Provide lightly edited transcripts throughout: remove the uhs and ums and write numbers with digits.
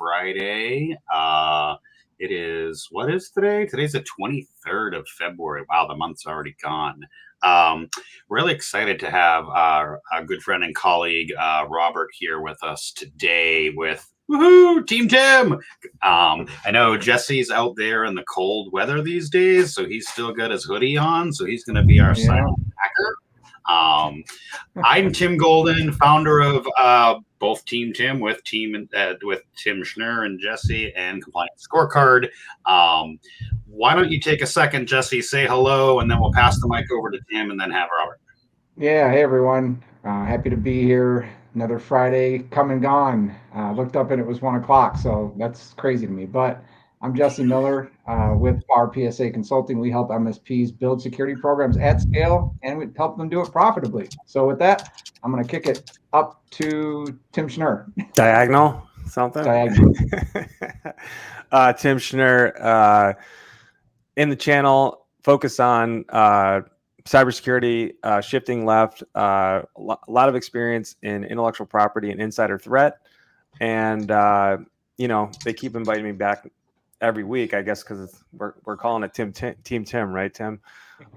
Friday. It is, what is today? Today's the 23rd of February. Wow, the month's already gone. Really excited to have our good friend and colleague, Robert, here with us today with woohoo, Team Tim. I know Jesse's out there in the cold weather these days, so he's still got his hoodie on, so he's going to be our silent hacker. I'm Tim Golden, founder of both Team Tim with Tim Schnurr and Jesse and Compliance Scorecard. Why don't you take a second, Jesse, say hello, and then we'll pass the mic over to Tim and then have Robert. Yeah, hey everyone. Happy to be here. Another Friday come and gone. Looked up and it was 1 o'clock, so that's crazy to me. But I'm Jesse Miller with our PSA Consulting. We help MSPs build security programs at scale, and we help them do it profitably. So with that, I'm going to kick it up to Tim Schnurr. Diagonal something? Diagonal. Tim Schnurr in the channel, focus on cybersecurity, shifting left, a lot of experience in intellectual property and insider threat. And, they keep inviting me back every week, I guess, because we're calling it Team Tim, right, Tim?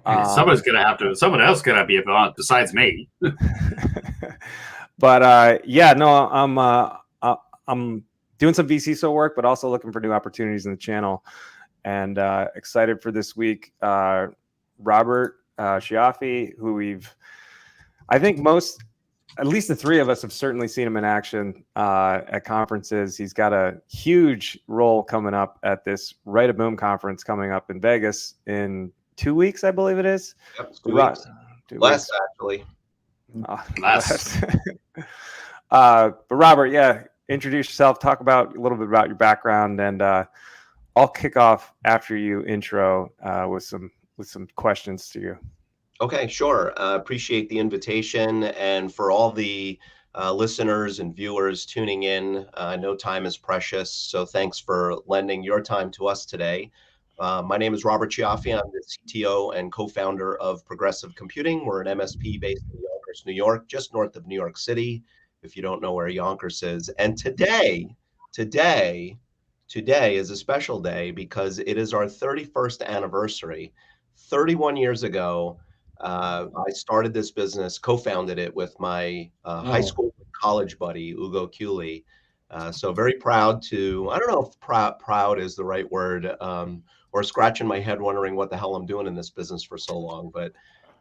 Someone else going to be on besides me. But I'm doing some VCSO work, but also looking for new opportunities in the channel, and excited for this week. Robert Cioffi, who I think at least the three of us have certainly seen him in action at conferences. He's got a huge role coming up at this Write a Boom conference coming up in Vegas in 2 weeks, I believe it is. Yep, 2 weeks. Less, actually. Less. But Robert, introduce yourself, talk a little bit about your background, and I'll kick off after you intro with some questions to you. Okay, sure. Appreciate the invitation. And for all the listeners and viewers tuning in, I know time is precious, so thanks for lending your time to us today. My name is Robert Cioffi. I'm the CTO and co-founder of Progressive Computing. We're an MSP based in Yonkers, New York, just north of New York City, if you don't know where Yonkers is. And today is a special day because it is our 31st anniversary. 31 years ago, I started this business, co-founded it with my high school and college buddy, Ugo Cooley. So very proud to, I don't know if proud is the right word, or scratching my head wondering what the hell I'm doing in this business for so long. But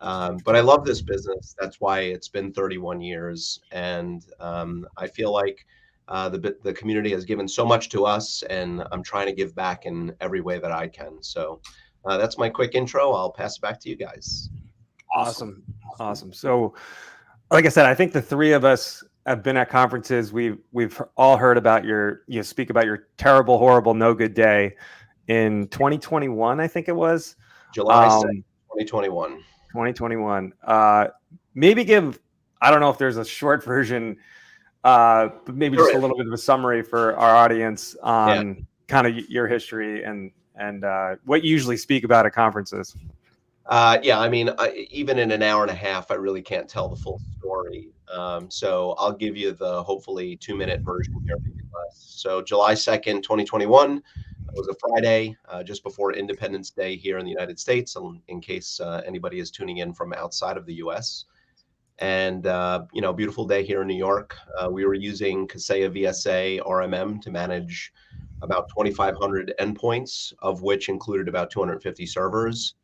I love this business. That's why it's been 31 years. And I feel like the community has given so much to us, and I'm trying to give back in every way that I can. So that's my quick intro. I'll pass it back to you guys. Awesome. So, like I said, I think the three of us have been at conferences. We've all heard about you speak about your terrible, horrible, no good day in 2021. I think it was July 2nd, 2021. 2021. Maybe I don't know if there's a short version, but maybe just a little bit of a summary for our audience on kind of your history and what you usually speak about at conferences. Even in an hour and a half, I really can't tell the full story. So I'll give you the hopefully 2-minute version here. So July 2nd, 2021 was a Friday, just before Independence Day here in the United States, in case anybody is tuning in from outside of the US. And, beautiful day here in New York. We were using Kaseya VSA RMM to manage about 2,500 endpoints, of which included about 250 servers.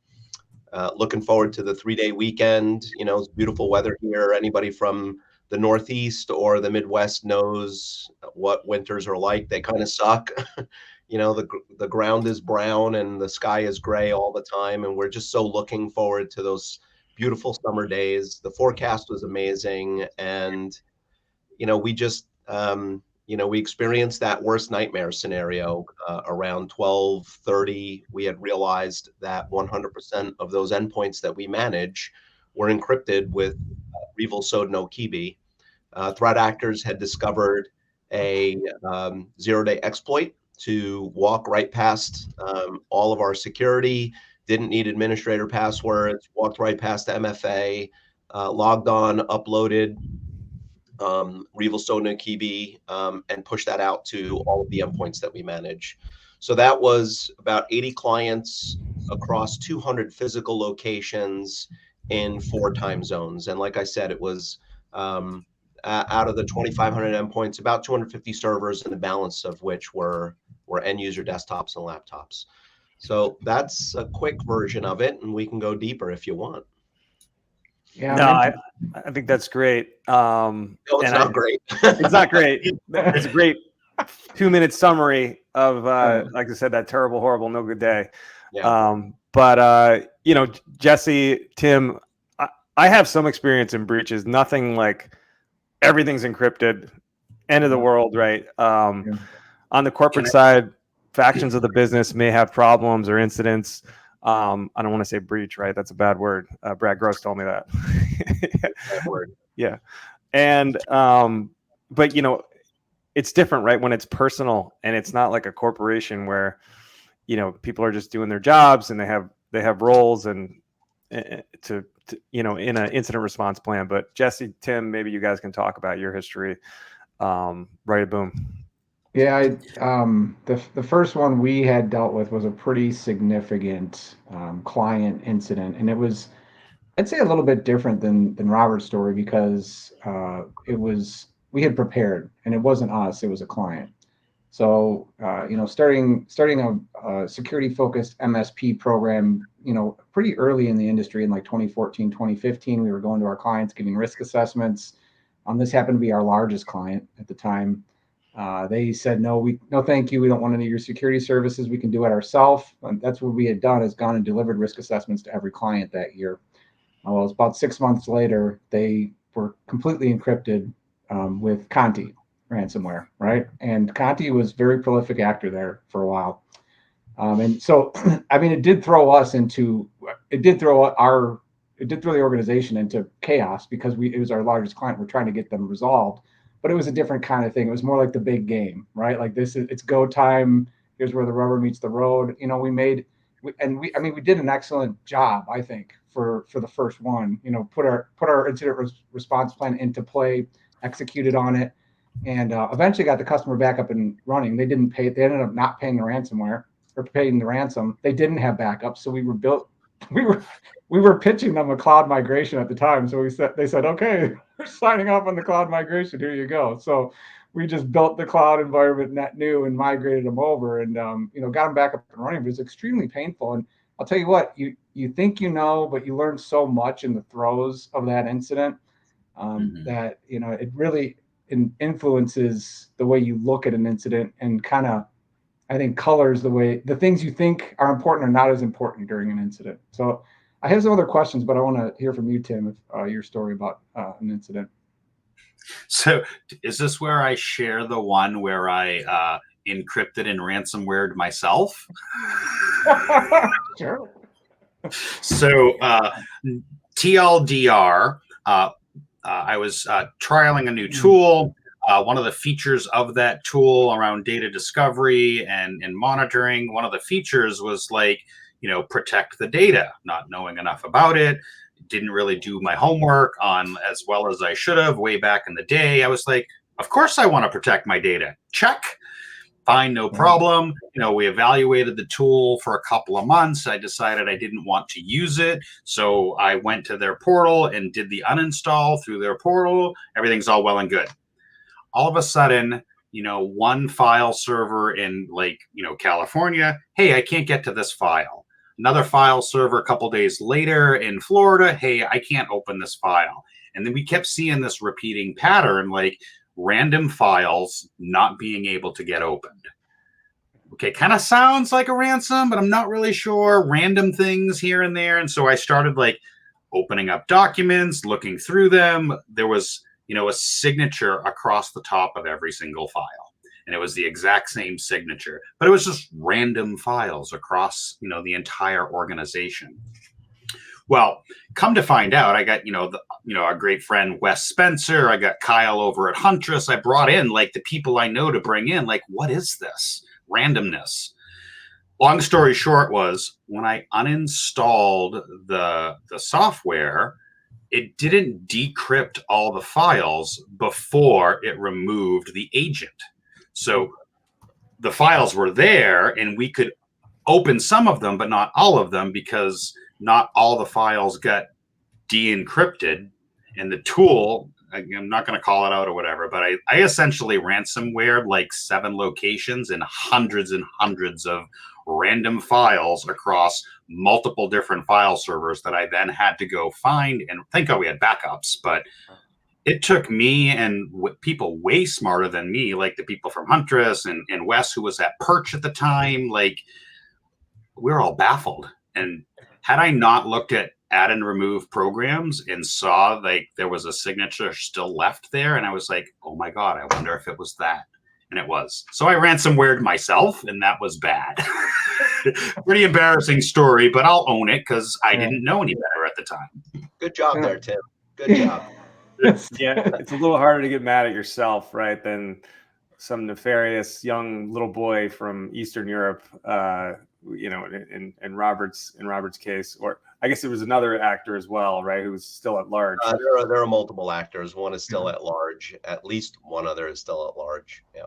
Looking forward to the 3-day weekend. It's beautiful weather here. Anybody from the Northeast or the Midwest knows what winters are like. They kind of suck. The ground is brown and the sky is gray all the time. And we're just so looking forward to those beautiful summer days. The forecast was amazing. And, we just, we experienced that worst nightmare scenario around 12:30. We had realized that 100% of those endpoints that we manage were encrypted with Revel Sodno Kibi. Threat actors had discovered a zero-day exploit to walk right past all of our security, didn't need administrator passwords, walked right past MFA, logged on, uploaded Revelstoke and Kibi, and push that out to all of the endpoints that we manage. So that was about 80 clients across 200 physical locations in 4 time zones. And like I said, it was out of the 2,500 endpoints, about 250 servers, and the balance of which were end user desktops and laptops. So that's a quick version of it, and we can go deeper if you want. Yeah, No, I think that's great. No, it's not great. It's not great. It's a great 2-minute summary of, like I said, that terrible, horrible, no good day. Yeah. But you know, Jesse, Tim, I have some experience in breaches. Nothing like everything's encrypted, end of the world, right? On the corporate side, factions of the business may have problems or incidents. I don't want to say breach, right? That's a bad word. Brad Gross told me that. Bad word. Yeah. And but you know, it's different, right? When it's personal and it's not like a corporation where, you know, people are just doing their jobs and they have roles and to you know, in an incident response plan. But Jesse, Tim, maybe you guys can talk about your history. Right, boom. Yeah, the first one we had dealt with was a pretty significant client incident, and it was, I'd say, a little bit different than Robert's story because it was, we had prepared, and it wasn't us; it was a client. So you know, starting a security focused MSP program, you know, pretty early in the industry in like 2014, 2015, we were going to our clients giving risk assessments. This happened to be our largest client at the time. They said, no, thank you. We don't want any of your security services. We can do it ourselves. And that's what we had done, is gone and delivered risk assessments to every client that year. Well, it was about 6 months later, they were completely encrypted with Conti ransomware, right? And Conti was a very prolific actor there for a while. And so, I mean, it did throw the organization into chaos because it was our largest client. We're trying to get them resolved, but it was a different kind of thing. It was more like the big game, right? Like it's go time. Here's where the rubber meets the road. You know, we did an excellent job, I think, for the first one. You know, put our incident response plan into play, executed on it, and eventually got the customer back up and running. They didn't pay. They ended up not paying the ransomware or paying the ransom. They didn't have backup, so we were pitching them a cloud migration at the time. So they said, okay, we're signing off on the cloud migration. Here you go. So we just built the cloud environment net new and migrated them over, and you know, got them back up and running. It was extremely painful. And I'll tell you what, you think you know, but you learn so much in the throes of that incident that, you know, it really influences the way you look at an incident, and kind of, I think, colors the things you think are important are not as important during an incident. So I have some other questions, but I want to hear from you, Tim, your story about an incident. So is this where I share the one where I encrypted and ransomwared myself? Sure. So TLDR, I was trialing a new tool. One of the features of that tool around data discovery and monitoring, one of the features was like, you know, protect the data. Not knowing enough about it, didn't really do my homework on as well as I should have way back in the day. I was like, of course I want to protect my data. Check. Fine, no problem. You know, we evaluated the tool for a couple of months. I decided I didn't want to use it. So I went to their portal and did the uninstall through their portal. Everything's all well and good. All of a sudden, you know, one file server in, like, you know, California, hey, I can't get to this file. Another file server a couple days later in Florida, hey, I can't open this file. And then we kept seeing this repeating pattern, like random files not being able to get opened. Okay, kind of sounds like a ransom, but I'm not really sure. Random things here and there. And so I started like opening up documents, looking through them. There was, you know, a signature across the top of every single file. And it was the exact same signature, but it was just random files across, you know, the entire organization. Well, come to find out, I got, our great friend Wes Spencer. I got Kyle over at Huntress. I brought in like the people I know to bring in, like, what is this randomness? Long story short was, when I uninstalled the software, it didn't decrypt all the files before it removed the agent. So the files were there and we could open some of them, but not all of them, because not all the files got de-encrypted. And the tool, I'm not going to call it out or whatever, but I essentially ransomware like 7 locations and hundreds of random files across multiple different file servers that I then had to go find. And thank God we had backups, but it took me and people way smarter than me, like the people from Huntress and Wes, who was at Perch at the time, like we were all baffled. And had I not looked at add and remove programs and saw like there was a signature still left there, and I was like, oh my God, I wonder if it was that. And it was. So I ransomwared myself, and that was bad. Pretty embarrassing story, but I'll own it because I didn't know any better at the time. Good job there, Tim. Good job. Yeah, it's a little harder to get mad at yourself, right, than some nefarious young little boy from Eastern Europe, in Robert's case, or I guess it was another actor as well, right, who was still at large. There are multiple actors. One is still at large. At least one other is still at large. Yeah.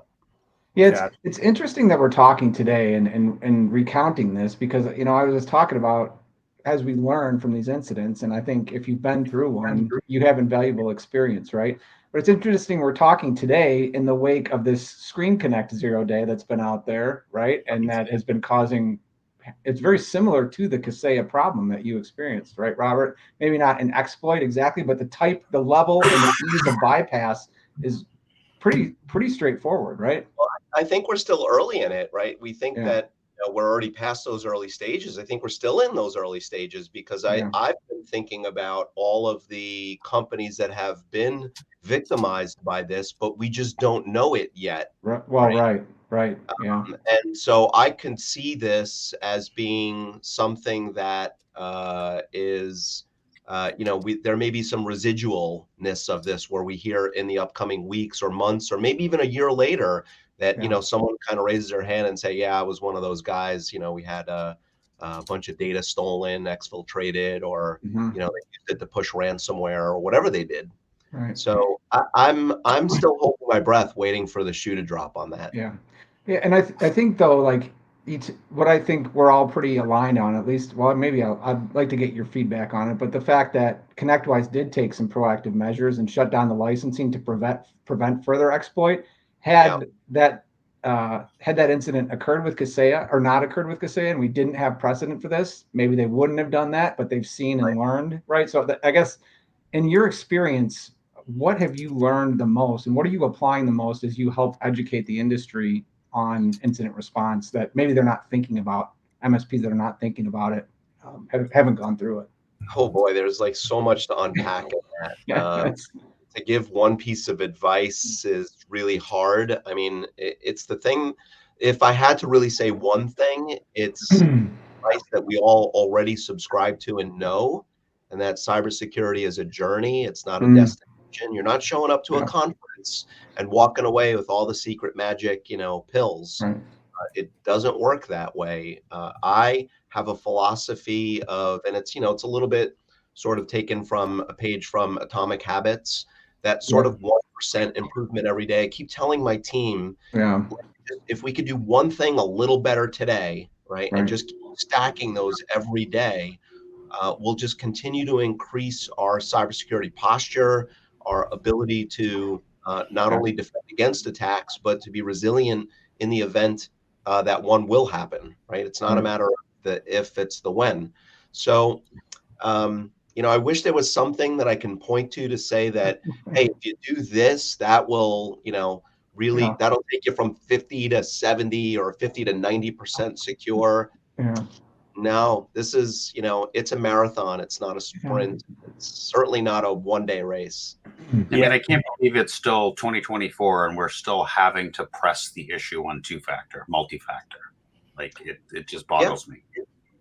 Yeah, it's interesting that we're talking today and recounting this, because I was just talking about as we learn from these incidents, and I think if you've been through one, you have invaluable experience, right? But it's interesting we're talking today in the wake of this Screen Connect 0-day that's been out there, right? And that has been causing, it's very similar to the Kaseya problem that you experienced, right, Robert? Maybe not an exploit exactly, but the level and the ease of bypass is pretty straightforward, right? Well, I think we're still early in it, right? We think that we're already past those early stages. I think we're still in those early stages, because I've been thinking about all of the companies that have been victimized by this, but we just don't know it yet. Right. Yeah. And so I can see this as being something that is, there may be some residualness of this where we hear in the upcoming weeks or months, or maybe even a year later, that, someone kind of raises their hand and say, yeah, I was one of those guys, we had a bunch of data stolen, exfiltrated, or, they used it to push ransomware or whatever they did. Right. So I'm still holding my breath, waiting for the shoe to drop on that. Yeah. And I think though, like what I think we're all pretty aligned on, at least, well, maybe I'd like to get your feedback on it, but the fact that ConnectWise did take some proactive measures and shut down the licensing to prevent further exploit, had that incident occurred with Kaseya or not occurred with Kaseya, and we didn't have precedent for this, maybe they wouldn't have done that, but they've seen and learned, right? So I guess in your experience, what have you learned the most, and what are you applying the most as you help educate the industry on incident response that maybe they're not thinking about, MSPs that are not thinking about it, haven't gone through it? Oh boy, there's like so much to unpack in that. To give one piece of advice is really hard. I mean, it's the thing. If I had to really say one thing, it's advice that we all already subscribe to and know, and that cybersecurity is a journey. It's not a destination. You're not showing up to a conference and walking away with all the secret magic, pills. Right. It doesn't work that way. I have a philosophy of, and it's, it's a little bit sort of taken from a page from Atomic Habits, that sort of 1% improvement every day. I keep telling my team, if we could do one thing a little better today, right, and just keep stacking those every day, we'll just continue to increase our cybersecurity posture, our ability to not only defend against attacks, but to be resilient in the event that one will happen, right? It's not a matter of the if, it's the when. So, I wish there was something that I can point to say that, hey, if you do this, that will, really, that'll take you from 50 to 70 or 50 to 90% secure. No, this is, it's a marathon. It's not a sprint. It's certainly not a one-day race. I mean, I can't believe it's still 2024 and we're still having to press the issue on multi-factor. Like it just boggles me.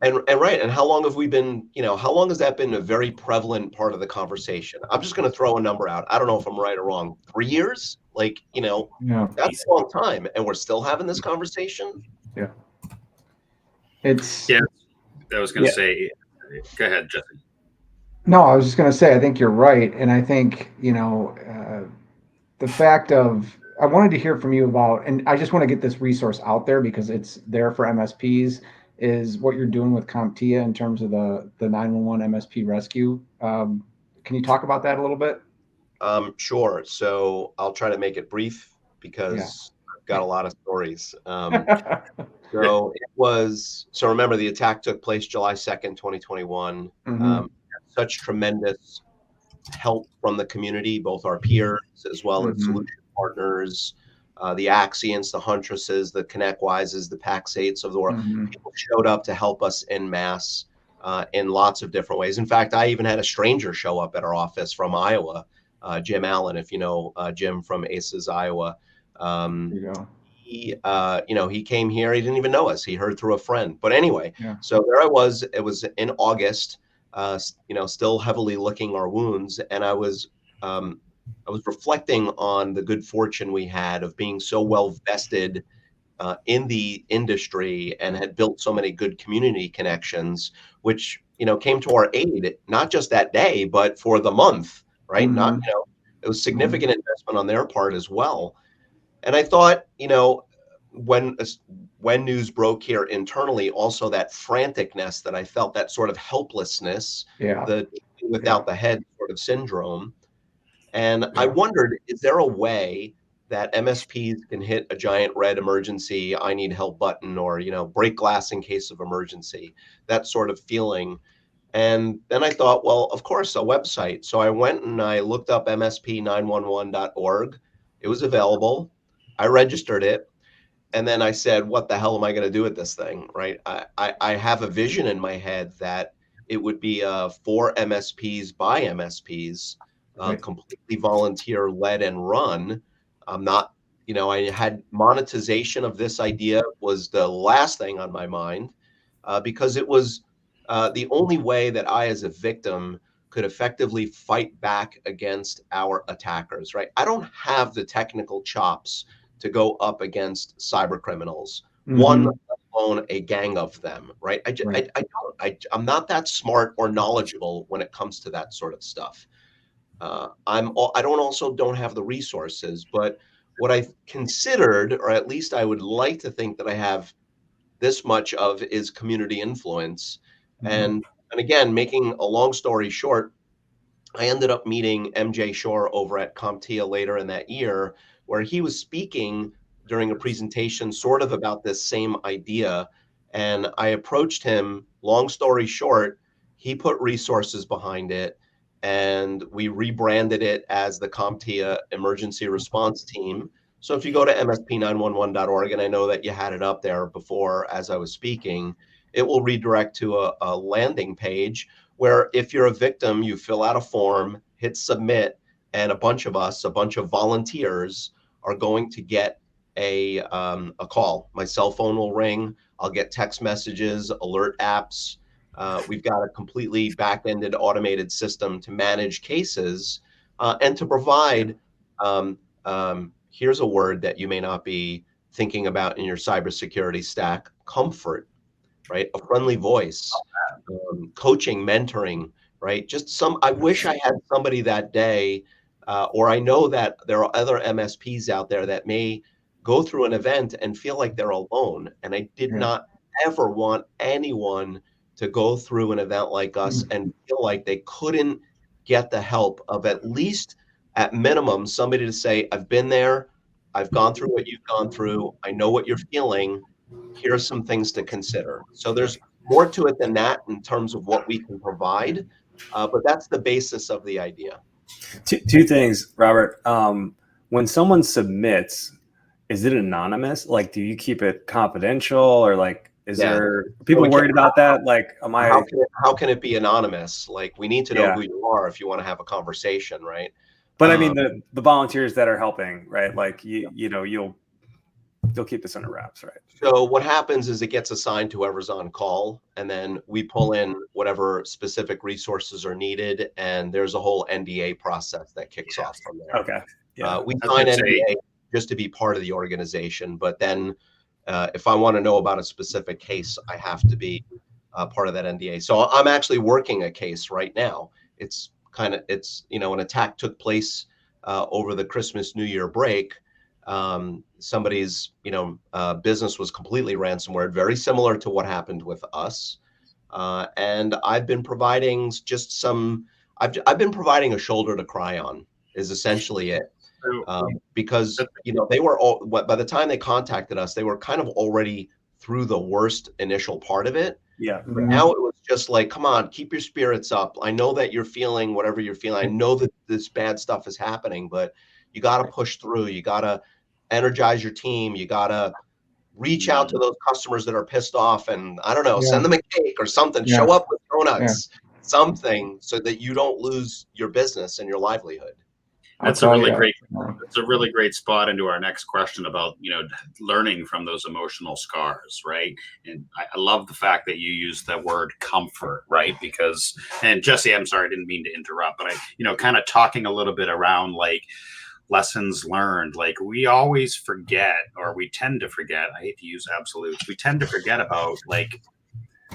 And right. And how long have we been, how long has that been a very prevalent part of the conversation? I'm just going to throw a number out. I don't know if I'm right or wrong. 3 years? Like, that's a long time. And we're still having this conversation. Yeah. I was going to say, go ahead, Jesse. No, I was just going to say, I think you're right. And I think, the fact of, I wanted to hear from you about, and I just want to get this resource out there because it's there for MSPs, is what you're doing with CompTIA in terms of the 911 MSP rescue. Can you talk about that a little bit? Sure. So I'll try to make it brief Yeah. because I've got a lot of stories. So remember the attack took place July 2nd, 2021. Hmm. Such tremendous help from the community, both our peers as well as Hmm. solution partners, the Axients, the Huntresses, the ConnectWises, the Pax8s of the world. Hmm. People showed up to help us en masse in lots of different ways. In fact, I even had a stranger show up at our office from Iowa, Jim Allen, if you know Jim from ACES, Iowa. There you go. He came here. He didn't even know us. He heard through a friend. But anyway, Yeah. so there I was. It was in August. Still heavily licking our wounds, and I was reflecting on the good fortune we had of being so well vested in the industry and had built so many good community connections, which came to our aid not just that day, but for the month. Right? Not Hmm. it was Hmm. significant investment on their part as well. And I thought, when when news broke here internally, also that franticness that I felt, that sort of helplessness, Yeah. the Yeah. without the head sort of syndrome. And I Yeah. wondered, is there a way that MSPs can hit a giant red emergency, I need help button, or, break glass in case of emergency, that sort of feeling. And then I thought, well, of course, a website. So I went and I looked up msp911.org. It was available. I registered it. And then I said, what the hell am I going to do with this thing? Right. I have a vision in my head that it would be for MSPs by MSPs, Right. completely volunteer led and run. I'm not, I had monetization of this idea was the last thing on my mind because it was the only way that I, as a victim, could effectively fight back against our attackers, right? I don't have the technical chops to go up against cyber criminals, one, Hmm. let alone a gang of them, right? Right. I'm not that smart or knowledgeable when it comes to that sort of stuff. I don't have the resources, but what I considered, or at least I would like to think that I have this much of, is community influence. Hmm. And again, making a long story short, I ended up meeting MJ Shore over at CompTIA later in that year, where he was speaking during a presentation sort of about this same idea. And I approached him, long story short, he put resources behind it, and we rebranded it as the CompTIA Emergency Response Team. So if you go to msp911.org, and I know that you had it up there before as I was speaking, it will redirect to a landing page where if you're a victim, you fill out a form, hit submit, and a bunch of us, a bunch of volunteers, are going to get a call. My cell phone will ring. I'll get text messages, alert apps. We've got a completely back-ended automated system to manage cases and to provide. Here's a word that you may not be thinking about in your cybersecurity stack: comfort, right? A friendly voice, coaching, mentoring, right? I wish I had somebody that day, or I know that there are other MSPs out there that may go through an event and feel like they're alone. And I did Yeah. not ever want anyone to go through an event like us and feel like they couldn't get the help of at least, at minimum, somebody to say, I've been there, I've gone through what you've gone through, I know what you're feeling, here are some things to consider. So there's more to it than that in terms of what we can provide, but that's the basis of the idea. Two things, Robert. When someone submits, is it anonymous? Like, do you keep it confidential, or like, is Yeah. there So people worried about that? Like, am I? How can it be anonymous? Like, we need to know Yeah, who you are if you want to have a conversation, right? but I mean the volunteers that are helping, right? Like, you'll keep this under wraps, right? So what happens is it gets assigned to whoever's on call, and then we pull in whatever specific resources are needed, and there's a whole NDA process that kicks off from there. Okay. Yeah. We I was sign gonna say, NDA just to be part of the organization, but then if I want to know about a specific case, I have to be part of that NDA. So I'm actually working a case right now, it's an attack took place over the Christmas New Year break. Somebody's business was completely ransomware, very similar to what happened with us. And I've been providing I've been providing a shoulder to cry on, is essentially it. Because they were all, by the time they contacted us, they were kind of already through the worst initial part of it. Yeah. But now it was just like, come on, keep your spirits up. I know that you're feeling whatever you're feeling. I know that this bad stuff is happening, but you got to push through. You got to energize your team. You got to reach out to those customers that are pissed off, and I don't know, send them a cake or something. Show up with donuts, something, so that you don't lose your business and your livelihood. That's a really great spot into our next question about, learning from those emotional scars, right? And I love the fact that you use the word comfort, right? Because, and Jesse, I'm sorry, I didn't mean to interrupt, but kind of talking a little bit around like lessons learned. Like we always forget, or we tend to forget, I hate to use absolutes, we tend to forget about like,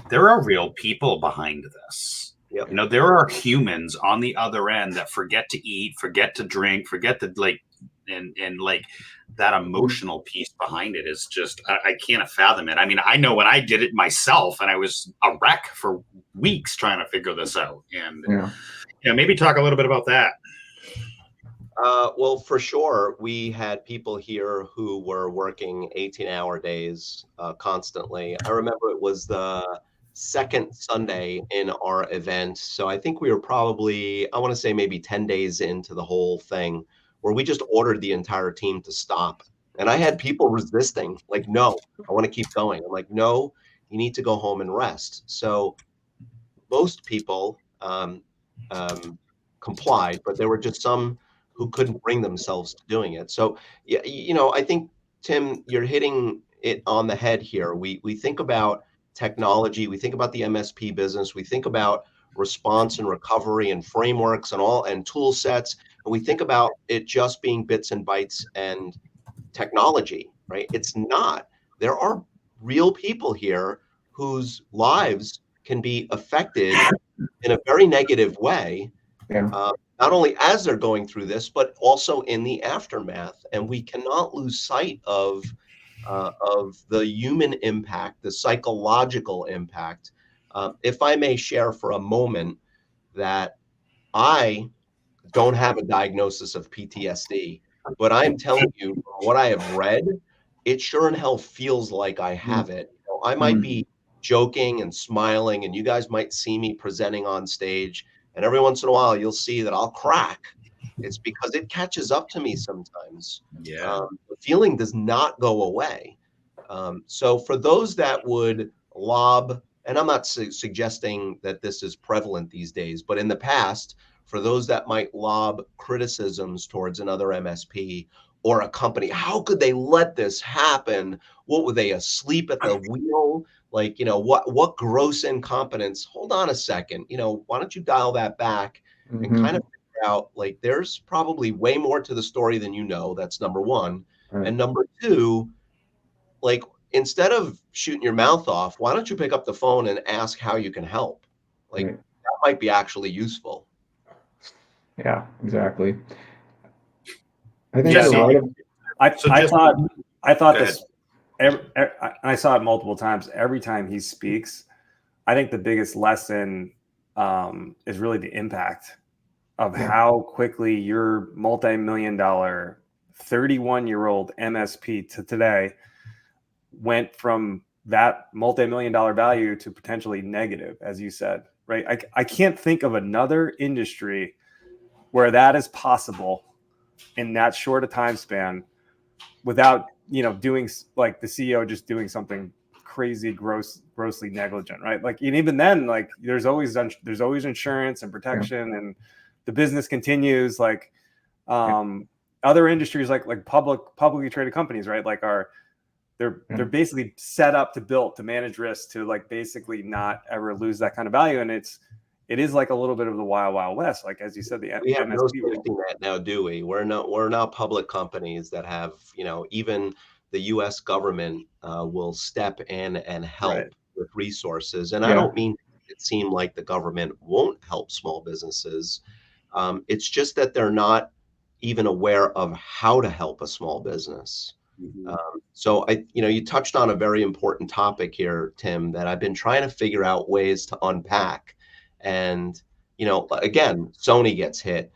there are real people behind this. Yep. There are humans on the other end that forget to eat, forget to drink, forget to and like that emotional piece behind it is just, I can't fathom it. I mean, I know when I did it myself and I was a wreck for weeks trying to figure this out. And maybe talk a little bit about that. Well, for sure, we had people here who were working 18-hour days constantly. I remember it was the second Sunday in our event. So I think we were probably, I want to say maybe 10 days into the whole thing, where we just ordered the entire team to stop. And I had people resisting, like, no, I want to keep going. I'm like, no, you need to go home and rest. So most people complied, but there were just some who couldn't bring themselves to doing it. So, I think, Tim, you're hitting it on the head here. We think about technology, we think about the MSP business, we think about response and recovery and frameworks and tool sets, and we think about it just being bits and bytes and technology, right? It's not. There are real people here whose lives can be affected in a very negative way. Not only as they're going through this, but also in the aftermath. And we cannot lose sight of the human impact, the psychological impact. If I may share for a moment that I don't have a diagnosis of PTSD, but I'm telling you, from what I have read, it sure in hell feels like I have it. I might be joking and smiling, and you guys might see me presenting on stage, and every once in a while you'll see that I'll crack. It's because it catches up to me sometimes. The feeling does not go away. So for those that would lob, and I'm not suggesting that this is prevalent these days, but in the past, for those that might lob criticisms towards another MSP or a company, how could they let this happen? What were they, asleep at the wheel? Like, what gross incompetence? Hold on a second. Why don't you dial that back and kind of figure out, like, there's probably way more to the story than you know. That's number one. And number two, like, instead of shooting your mouth off, why don't you pick up the phone and ask how you can help? Like, that might be actually useful. Yeah, exactly. I think you're right. I thought this. I saw it multiple times. Every time he speaks, I think the biggest lesson is really the impact of how quickly your multi-million-dollar 31-year-old MSP to today went from that multi-million-dollar value to potentially negative, as you said, right? I can't think of another industry where that is possible in that short a time span without, doing like the CEO just doing something crazy, grossly negligent, right? Like, and even then, like there's always insurance and protection, and the business continues. Like other industries, like publicly traded companies, right? Like they're basically set up to manage risk, to like basically not ever lose that kind of value. And it is like a little bit of the wild west, like as you said, the we have MSP no safety net now, do we? We're not public companies that have, even the U.S. government will step in and help with resources. And I don't mean it seem like the government won't help small businesses. It's just that they're not even aware of how to help a small business. Mhm. So you touched on a very important topic here, Tim, that I've been trying to figure out ways to unpack. And, again, Sony gets hit,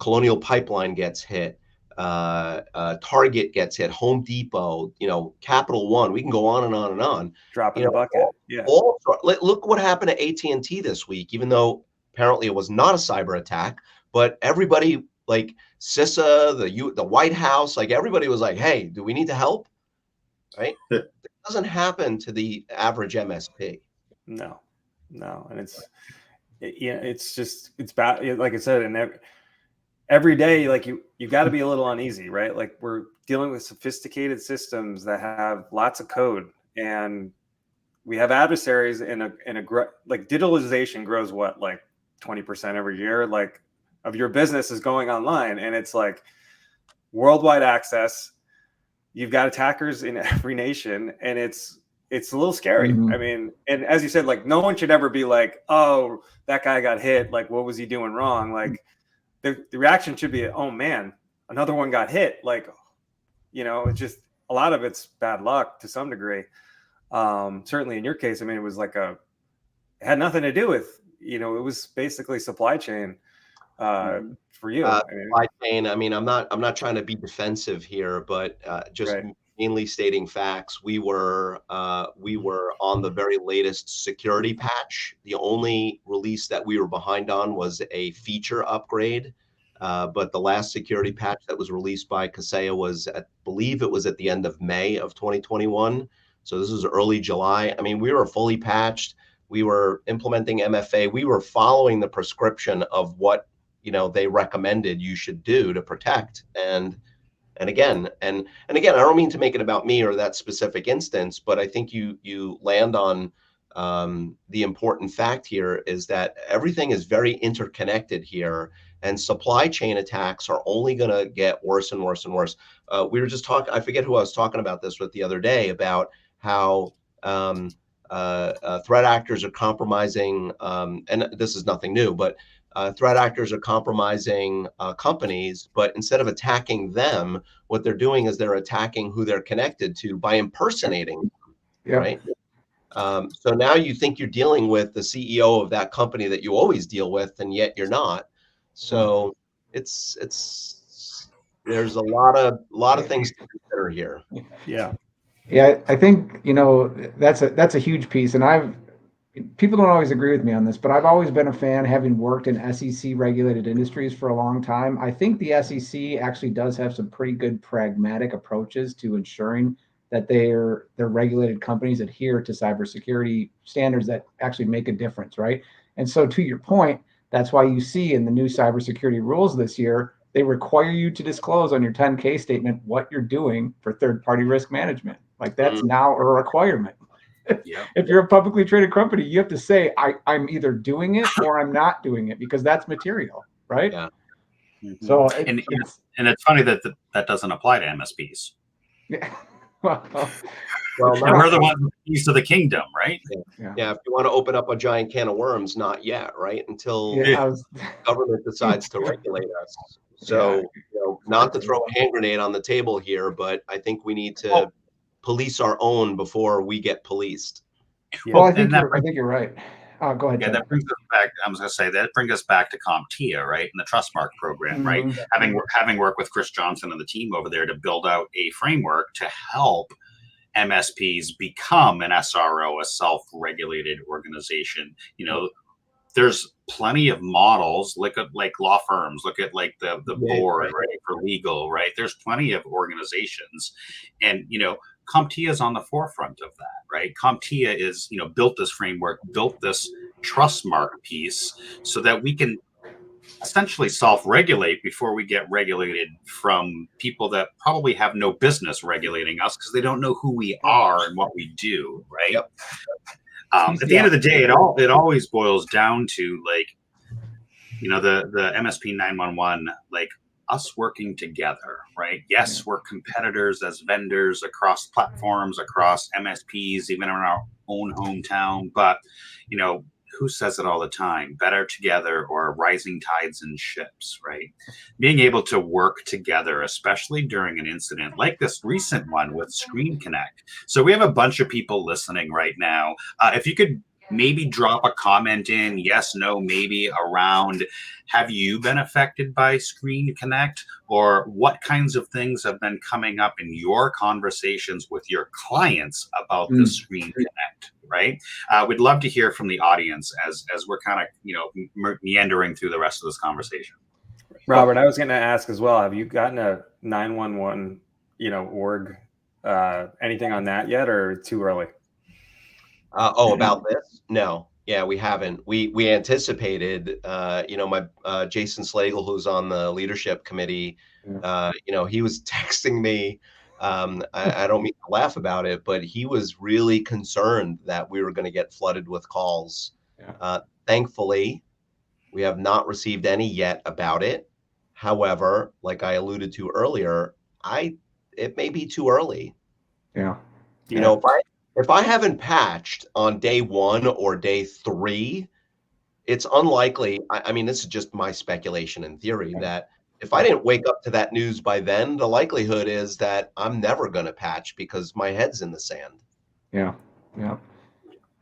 Colonial Pipeline gets hit, Target gets hit, Home Depot, Capital One. We can go on and on and on. Drop in the bucket. Yeah. Look what happened to AT&T this week, even though apparently it was not a cyber attack, but everybody like CISA, the White House, like everybody was like, hey, do we need to help? Right? It doesn't happen to the average MSP. No. And it's bad. Like I said, and every day, like you got to be a little uneasy, right? Like we're dealing with sophisticated systems that have lots of code, and we have adversaries like digitalization grows what, like 20% every year, like of your business is going online, and it's like worldwide access. You've got attackers in every nation, and it's a little scary. Mhm. I mean, and as you said, like no one should ever be like, oh, that guy got hit. Like, what was he doing wrong? Like the reaction should be, oh man, another one got hit. Like, it's just a lot of it's bad luck to some degree. Certainly in your case, I mean, it was like it had nothing to do with, it was basically supply chain for you. Supply chain. I mean, I'm not trying to be defensive here, but just Right. mainly stating facts. We were on the very latest security patch. The only release that we were behind on was a feature upgrade. But the last security patch that was released by Kaseya was believe it was at the end of May of 2021. So this was early July. I mean, we were fully patched. We were implementing MFA. We were following the prescription of what they recommended you should do to protect. And again, I don't mean to make it about me or that specific instance, but I think you land on the important fact here is that everything is very interconnected here, and supply chain attacks are only going to get worse and worse and worse. We were just talking, I forget who I was talking about this with the other day, about how threat actors are compromising, and this is nothing new, but threat actors are compromising companies, but instead of attacking them, what they're doing is they're attacking who they're connected to by impersonating them, Yep. right? So now you think you're dealing with the CEO of that company that you always deal with, and yet you're not. So there's a lot of things to consider here. Yeah. Yeah, I think that's a huge piece, and people don't always agree with me on this, but I've always been a fan, having worked in SEC regulated industries for a long time. I think the SEC actually does have some pretty good pragmatic approaches to ensuring that their regulated companies adhere to cybersecurity standards that actually make a difference, right? And so, to your point, that's why you see in the new cybersecurity rules this year, they require you to disclose on your 10K statement what you're doing for third-party risk management. Like that's now a requirement. Yeah. If you're a publicly traded company, you have to say, I'm either doing it or I'm not doing it, because that's material, right? Yeah. Mhm. So and it's funny that that doesn't apply to MSPs. yeah. Well, And we're the ones with the keys to the kingdom, right? Yeah, if you want to open up a giant can of worms, not yet, right? Until government decides to regulate us. So, not to throw a hand grenade on the table here, but I think we need to police our own before we get policed. Yeah. Well, I think you're right. Go ahead. Yeah, Ted. that brings us back. I was going to say that brings us back to CompTIA, right, and the Trustmark program, right? Having worked with Chris Johnson and the team over there to build out a framework to help MSPs become an SRO, a self-regulated organization. There's plenty of models. Look at like law firms. Look at like the board, right, for legal, right? There's plenty of organizations, and CompTIA is on the forefront of that, right? CompTIA is, built this framework, built this Trustmark piece so that we can essentially self-regulate before we get regulated from people that probably have no business regulating us because they don't know who we are and what we do, right? Yep. At the end of the day, it always boils down to the MSP 911, like us working together, right? Yes, we're competitors as vendors across platforms, across MSPs, even in our own hometown. But, who says it all the time, better together or rising tides in ships, right? Being able to work together, especially during an incident like this recent one with Screen Connect. So we have a bunch of people listening right now. If you could maybe drop a comment in, yes, no, maybe, around, have you been affected by Screen Connect, or what kinds of things have been coming up in your conversations with your clients about the Screen Connect, right? We'd love to hear from the audience as we're kind of meandering through the rest of this conversation. Robert, I was going to ask as well, have you gotten a 911 org anything on that yet, or too early? About this? No. Yeah, we haven't. We anticipated, my Jason Slagle, who's on the leadership committee, he was texting me. I don't mean to laugh about it, but he was really concerned that we were going to get flooded with calls. Thankfully, we have not received any yet about it. However, like I alluded to earlier, it may be too early. Yeah. If I haven't patched on day 1 or day 3, it's unlikely. I mean, this is just my speculation and theory, that if I didn't wake up to that news by then, the likelihood is that I'm never going to patch because my head's in the sand. Yeah.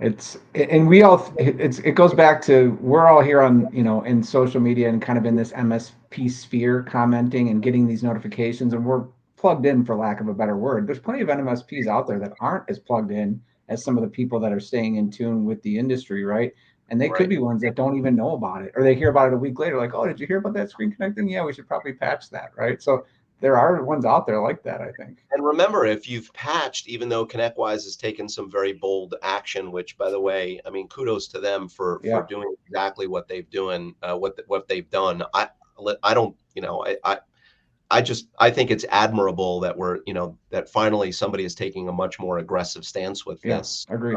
It goes back to, we're all here on, in social media and kind of in this MSP sphere, commenting and getting these notifications, and we're plugged in, for lack of a better word. There's plenty of MSPs out there that aren't as plugged in as some of the people that are staying in tune with the industry, right? And they could be ones that don't even know about it, or they hear about it a week later, like, oh, did you hear about that Screen Connecting? Yeah, we should probably patch that, right? So there are ones out there like that, I think. And remember, if you've patched, even though ConnectWise has taken some very bold action, which, by the way, I mean, kudos to them for doing exactly what they've doing, what they've done. I think it's admirable that that finally somebody is taking a much more aggressive stance with this. Agreed.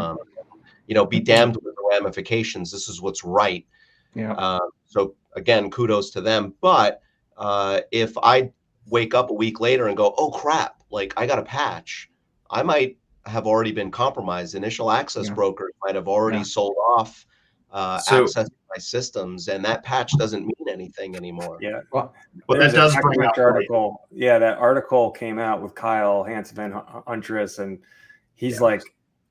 Be damned with the ramifications. This is what's right. So again, kudos to them. But if I wake up a week later and go, oh crap, like I got a patch, I might have already been compromised. Initial access brokers might have already sold off access to my systems, and that patch doesn't mean anything anymore. Yeah. Well, that does bring up article. Yeah, that article came out with Kyle Hansen-Huntress, and he's like,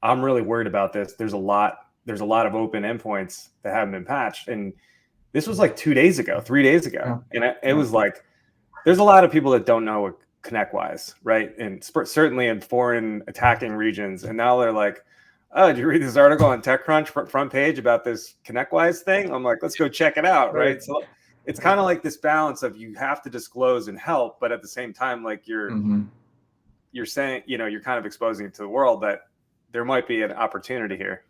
I'm really worried about this. There's a lot of open endpoints that haven't been patched, and this was like 3 days ago, and it was like, there's a lot of people that don't know what ConnectWise, right? And certainly in foreign attacking regions. And now they're like, oh, did you read this article on TechCrunch front page about this ConnectWise thing? I'm like, let's go check it out, right? So it's kind of like this balance of, you have to disclose and help, but at the same time, like you're saying, you're kind of exposing it to the world that there might be an opportunity here.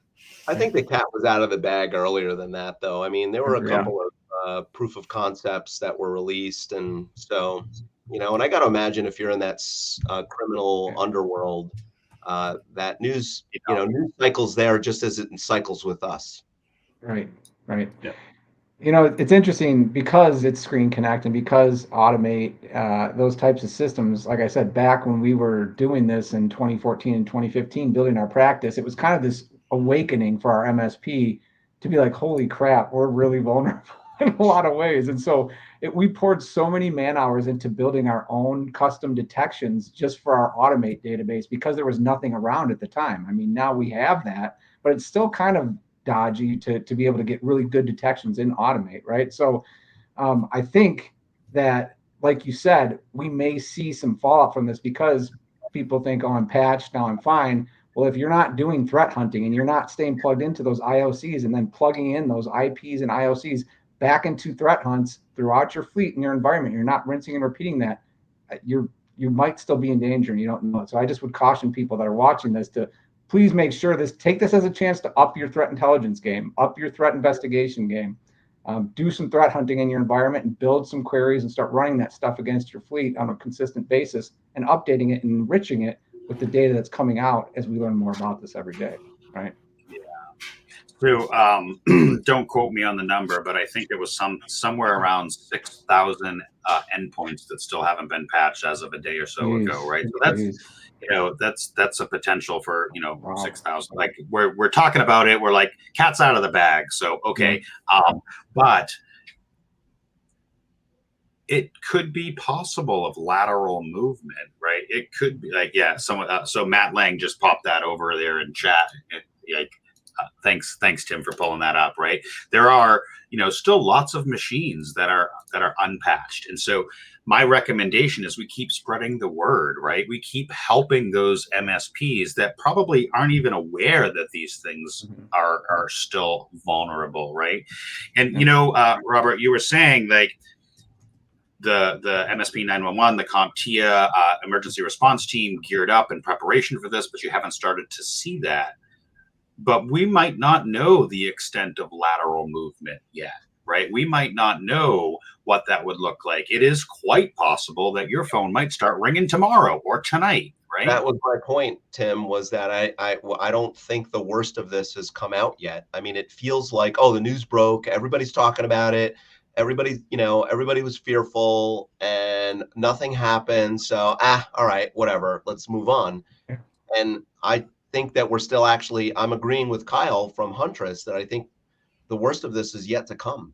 I think the cat was out of the bag earlier than that, though. I mean, there were a couple of proof of concepts that were released, and so and I got to imagine, if you're in that criminal underworld, that news cycles there just as it cycles with us. Right. It's interesting because it's Screen Connect and because Automate, those types of systems. Like I said, back when we were doing this in 2014 and 2015, building our practice, it was kind of this awakening for our MSP to be like, holy crap, we're really vulnerable in a lot of ways. And so we poured so many man hours into building our own custom detections just for our Automate database, because there was nothing around at the time. I mean, now we have that, but it's still kind of dodgy to be able to get really good detections in Automate, right? So I think that, like you said, we may see some fallout from this, because people think, oh, I'm patched, now I'm fine. Well, if you're not doing threat hunting and you're not staying plugged into those IOCs and then plugging in those IPs and IOCs back into threat hunts throughout your fleet and your environment, you're not rinsing and repeating that, you might still be in danger and you don't know it. So I just would caution people that are watching this to please make sure take this as a chance to up your threat intelligence game, up your threat investigation game, do some threat hunting in your environment and build some queries and start running that stuff against your fleet on a consistent basis and updating it and enriching it with the data that's coming out as we learn more about this every day, right? So, don't quote me on the number, but I think it was somewhere around 6,000 endpoints that still haven't been patched as of a day or so ago, right? So that's a potential for Wow. 6,000. Like we're talking about it. We're like cat's out of the bag. So okay, but it could be possible of lateral movement, right? It could be like so Matt Lang just popped that over there in chat. Like thanks Tim for pulling that up, right? There are still lots of machines that are unpatched, and so my recommendation is we keep spreading the word, right? We keep helping those MSPs that probably aren't even aware that these things are still vulnerable, right? And Robert, you were saying like the MSP 911, the CompTIA emergency response team geared up in preparation for this, but you haven't started to see that. But we might not know the extent of lateral movement yet, right? We might not know what that would look like. It is quite possible that your phone might start ringing tomorrow or tonight, right? That was my point, Tim, was that I don't think the worst of this has come out yet. I mean, it feels like, the news broke, everybody's talking about it. Everybody was fearful and nothing happened. So, all right, whatever, let's move on. Yeah. And I think that we're still I'm agreeing with Kyle from Huntress that I think the worst of this is yet to come.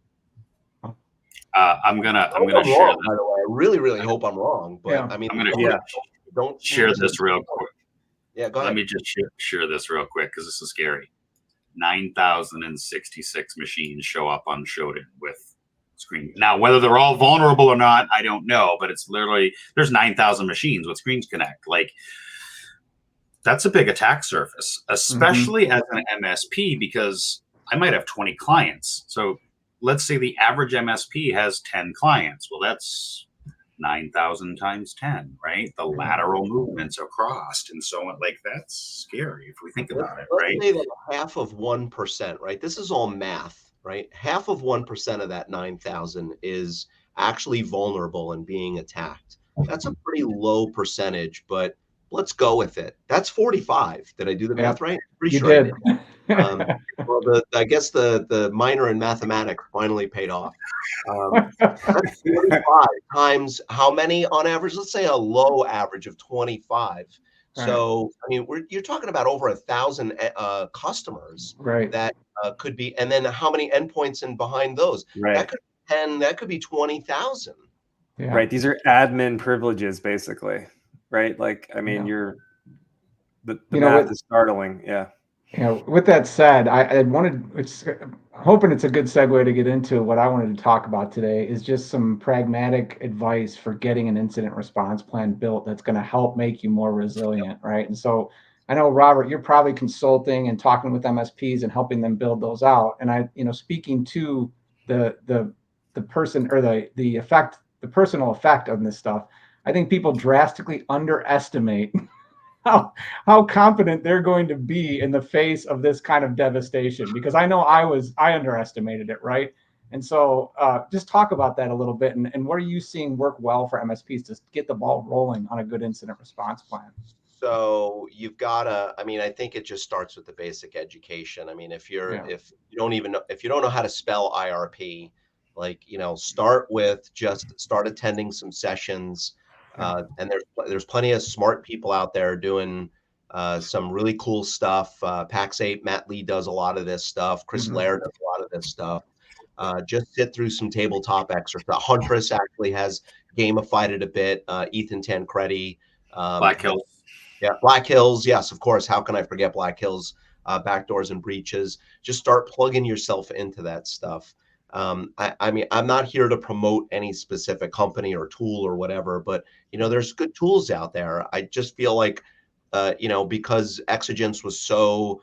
I'm gonna share wrong, by the way. I really, really hope I'm wrong, but I mean, don't share this real quick. Yeah, go ahead. Let me just share this real quick because this is scary. 9,066 machines show up on Shodan with screen. Now, whether they're all vulnerable or not, I don't know, but it's literally there's 9,000 machines with Screens Connect. Like that's a big attack surface, especially as an MSP, because I might have 20 clients. So let's say the average MSP has 10 clients. Well, that's 9,000 times 10, right? The lateral movements across and so on. Like that's scary if we think about it, right? Let's say that half of 1%, right? This is all math, right? Half of 1% of that 9,000 is actually vulnerable and being attacked. That's a pretty low percentage, but let's go with it. That's 45. Did I do the math right? Pretty you sure did. I did. Well, I guess the minor in mathematics finally paid off. That's 45 times how many on average? Let's say a low average of 25. So, I mean, you're talking about over 1,000 customers that could be, and then how many endpoints in behind those? That could be 10, that could be 20,000. Yeah. Right. These are admin privileges, basically. Right. Like, I mean, the math is startling. Yeah. With that said, hoping it's a good segue to get into what I wanted to talk about today is just some pragmatic advice for getting an incident response plan built that's going to help make you more resilient, right? And so I know, Robert, you're probably consulting and talking with MSPs and helping them build those out. And speaking to the person or the personal effect of this stuff, I think people drastically underestimate how confident they're going to be in the face of this kind of devastation, because I know I underestimated it, right? And so just talk about that a little bit, and what are you seeing work well for MSPs to get the ball rolling on a good incident response plan? So you've got to, I mean, I think it just starts with the basic education. I mean, if you don't know how to spell IRP, like, start attending some sessions. And there's plenty of smart people out there doing some really cool stuff. Pax8, Matt Lee does a lot of this stuff. Chris Laird does a lot of this stuff. Just sit through some tabletop exercise. Huntress actually has gamified it a bit. Ethan Tancredi. Black Hills. Yeah, Black Hills. Yes, of course. How can I forget Black Hills? Backdoors and breaches. Just start plugging yourself into that stuff. I mean, I'm not here to promote any specific company or tool or whatever, but there's good tools out there. I just feel like, because Exigence was so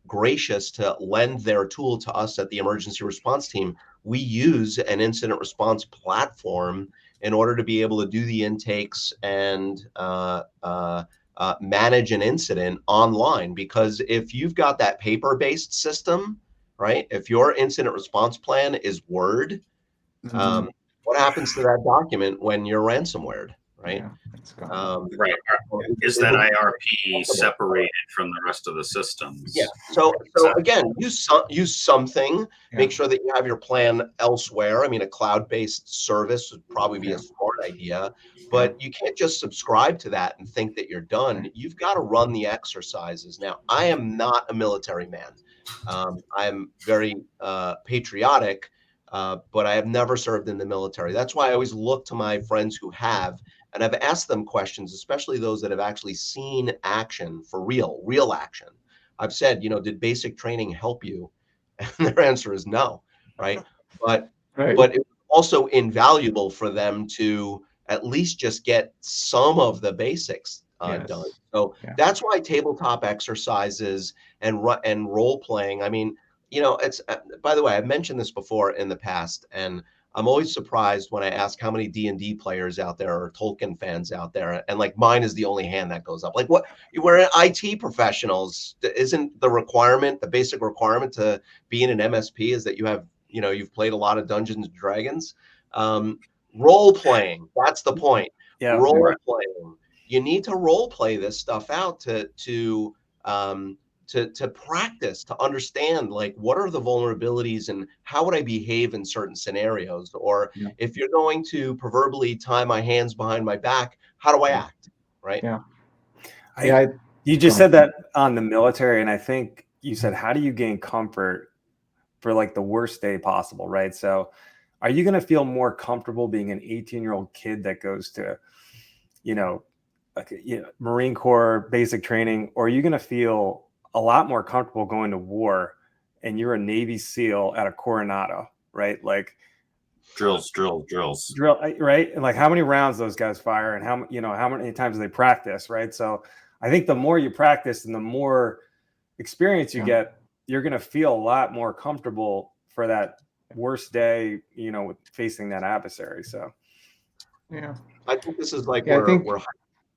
gracious to lend their tool to us at the emergency response team, we use an incident response platform in order to be able to do the intakes and manage an incident online. Because if you've got that paper-based system, right? If your incident response plan is Word, what happens to that document when you're ransomwared, right? Yeah, it's gone. Right. Is that IRP separated from the rest of the systems? Yeah. So again, use something. Yeah. Make sure that you have your plan elsewhere. I mean, a cloud-based service would probably be a smart idea, but you can't just subscribe to that and think that you're done. You've got to run the exercises. Now, I am not a military man. I'm very patriotic, but I have never served in the military. That's why I always look to my friends who have, and I've asked them questions, especially those that have actually seen action for real action. I've said, did basic training help you? And their answer is no, right? But it's also invaluable for them to at least just get some of the basics done. So that's why tabletop exercises and role playing. I mean, it's by the way, I've mentioned this before in the past, and I'm always surprised when I ask how many D&D players out there or Tolkien fans out there, and like mine is the only hand that goes up. Like, what? We're IT professionals. Isn't the basic requirement to be in an MSP is that you have, you've played a lot of Dungeons and Dragons? Role playing. That's the point. Yeah. Role playing. You need to role play this stuff out to practice, to understand, like, what are the vulnerabilities and how would I behave in certain scenarios? Or if you're going to proverbially tie my hands behind my back, how do I act? Right. Yeah. You just said that on the military. And I think you said, how do you gain comfort for like the worst day possible? Right. So are you going to feel more comfortable being an 18-year-old kid that goes to, Marine Corps basic training, or are you going to feel a lot more comfortable going to war and you're a Navy SEAL at a Coronado, right? Like drills, right? And like how many rounds those guys fire and how many times they practice, right? So I think the more you practice and the more experience you get, you're going to feel a lot more comfortable for that worst day, with facing that adversary. So I think this is like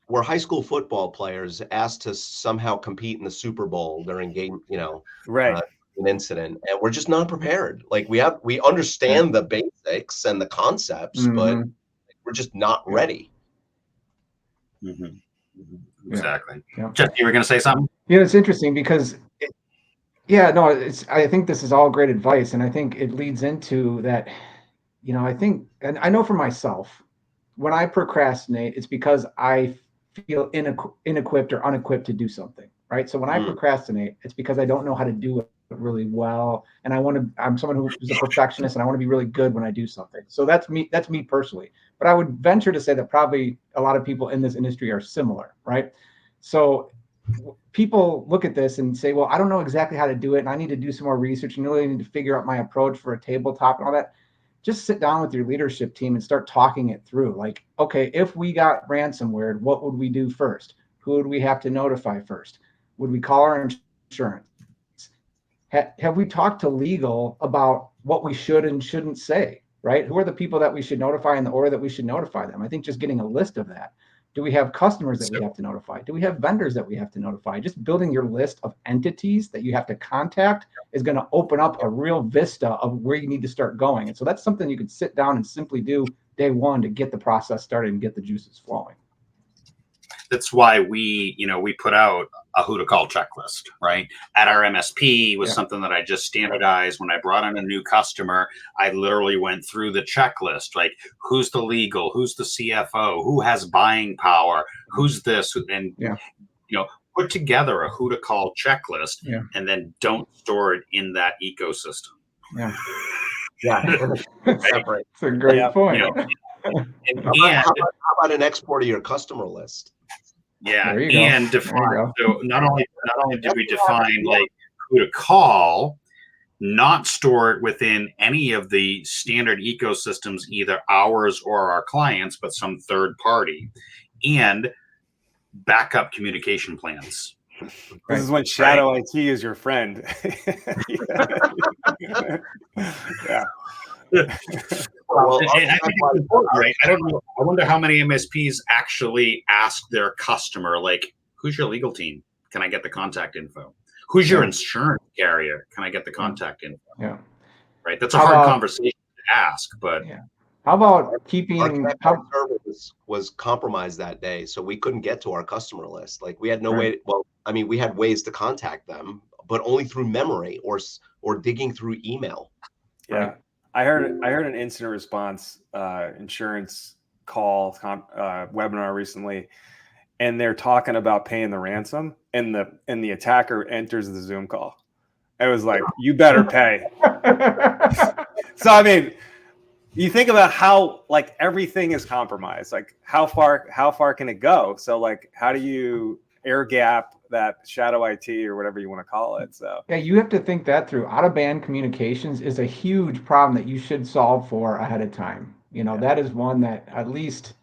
where high school football players asked to somehow compete in the Super Bowl during game, an incident, and we're just not prepared. Like we understand the basics and the concepts, but we're just not ready. Exactly. Jeff, you were going to say something? It's interesting because I think this is all great advice, and I think it leads into that. I think, and I know for myself, when I procrastinate, it's because I feel inequipped or unequipped to do something, right? So when I procrastinate, it's because I don't know how to do it really well, and I'm someone who's a perfectionist, and I want to be really good when I do something. So that's me personally. But I would venture to say that probably a lot of people in this industry are similar, right? So people look at this and say, well, I don't know exactly how to do it, and I need to do some more research, and really need to figure out my approach for a tabletop and all that. Just sit down with your leadership team and start talking it through. Like, okay, if we got ransomware, what would we do first? Who would we have to notify first? Would we call our insurance? Have we talked to legal about what we should and shouldn't say, right? Who are the people that we should notify in the order that we should notify them? I think just getting a list of that. Do we have customers that we have to notify? Do we have vendors that we have to notify? Just building your list of entities that you have to contact is going to open up a real vista of where you need to start going. And so that's something you could sit down and simply do day one to get the process started and get the juices flowing. That's why we put out a who to call checklist, right? At our MSP was something that I just standardized. When I brought in a new customer, I literally went through the checklist, like who's the legal, who's the CFO, who has buying power, who's this, and put together a who to call checklist, and then don't store it in that ecosystem. That's a great point. How about an export of your customer list? And define. So not only did we define like who to call, not store it within any of the standard ecosystems, either ours or our clients, but some third party, and backup communication plans. This is when shadow IT is your friend. Well, I don't know. I wonder how many MSPs actually ask their customer, like, who's your legal team? Can I get the contact info? Who's your insurance carrier? Can I get the contact info? Yeah. Right. That's a hard conversation to ask, but How about Our keeping, connect server was compromised that day, so we couldn't get to our customer list. Like we had no right. way. Well, I mean, we had ways to contact them, but only through memory or digging through email. Yeah, Right. I heard an incident response insurance call webinar recently, and they're talking about paying the ransom, and the attacker enters the Zoom call. It was like, you better pay. So I mean, you think about how like everything is compromised. Like how far can it go? So like, how do you air gap that shadow IT or whatever you want to call it? So Yeah, you have to think that through. Out of band communications is a huge problem that you should solve for ahead of time. yeah. That is one that at least,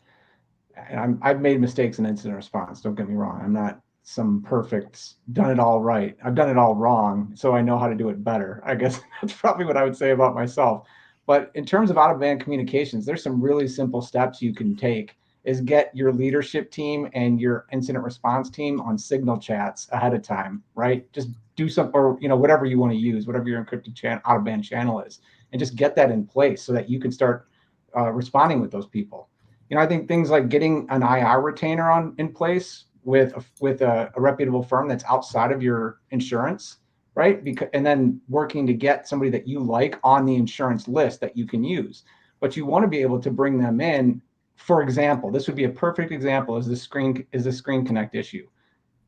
and I've made mistakes in incident response. Don't get me wrong. I'm not some perfect, done it all right. I've done it all wrong, so I know how to do it better. I guess that's probably what I would say about myself. But in terms of out of band communications, there's some really simple steps you can take. Is get your leadership team and your incident response team on signal chats ahead of time, right? Just do some, or whatever you want to use, whatever your encrypted channel, out of band channel is, and just get that in place so that you can start responding with those people. I think things like getting an IR retainer in place with a reputable firm that's outside of your insurance, right? And then working to get somebody that you like on the insurance list that you can use. But you want to be able to bring them in. For example, this would be a perfect example is the screen connect issue.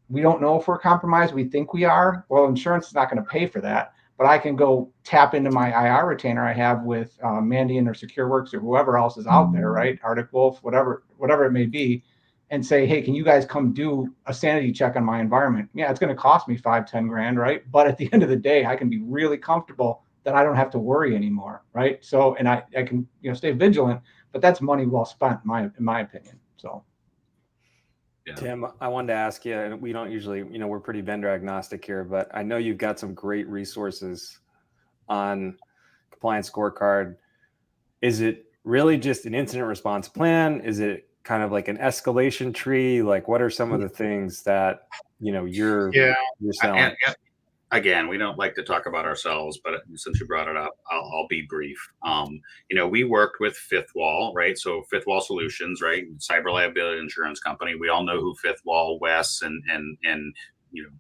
We don't know if we're compromised. We think we are. Well, insurance is not going to pay for that, but I can go tap into my IR retainer I have with Mandiant or SecureWorks or whoever else is out there, right? Arctic Wolf, whatever it may be, and say, hey, can you guys come do a sanity check on my environment? Yeah, it's going to cost me 5-10 grand, right? But at the end of the day, I can be really comfortable that I don't have to worry anymore, right? So, and I can stay vigilant, but that's money well spent, in my opinion. So. Yeah. Tim, I wanted to ask you, and we don't usually, we're pretty vendor agnostic here, but I know you've got some great resources on Compliance Scorecard. Is it really just an incident response plan? Is it kind of like an escalation tree? Like, what are some of the things that you're selling? Again, we don't like to talk about ourselves, but since you brought it up, I'll be brief. We worked with Fifth Wall, right? So Fifth Wall Solutions, right? Cyber liability insurance company. We all know who Fifth Wall, Wes, and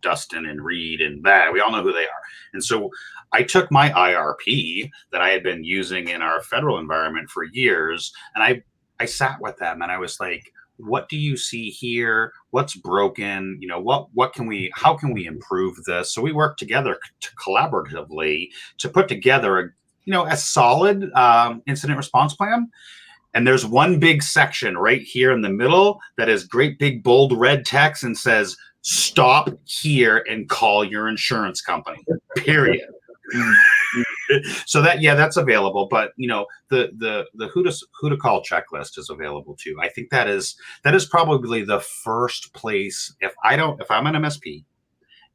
Dustin and Reed and that. We all know who they are. And so I took my IRP that I had been using in our federal environment for years, and I sat with them and I was like, what do you see here? What's broken? How can we improve this? So we work together collaboratively to put together a solid incident response plan. And there's one big section right here in the middle that is great big bold red text and says, stop here and call your insurance company, period. So that's available, but the who to call checklist is available too. I think that is probably the first place. If I'm an MSP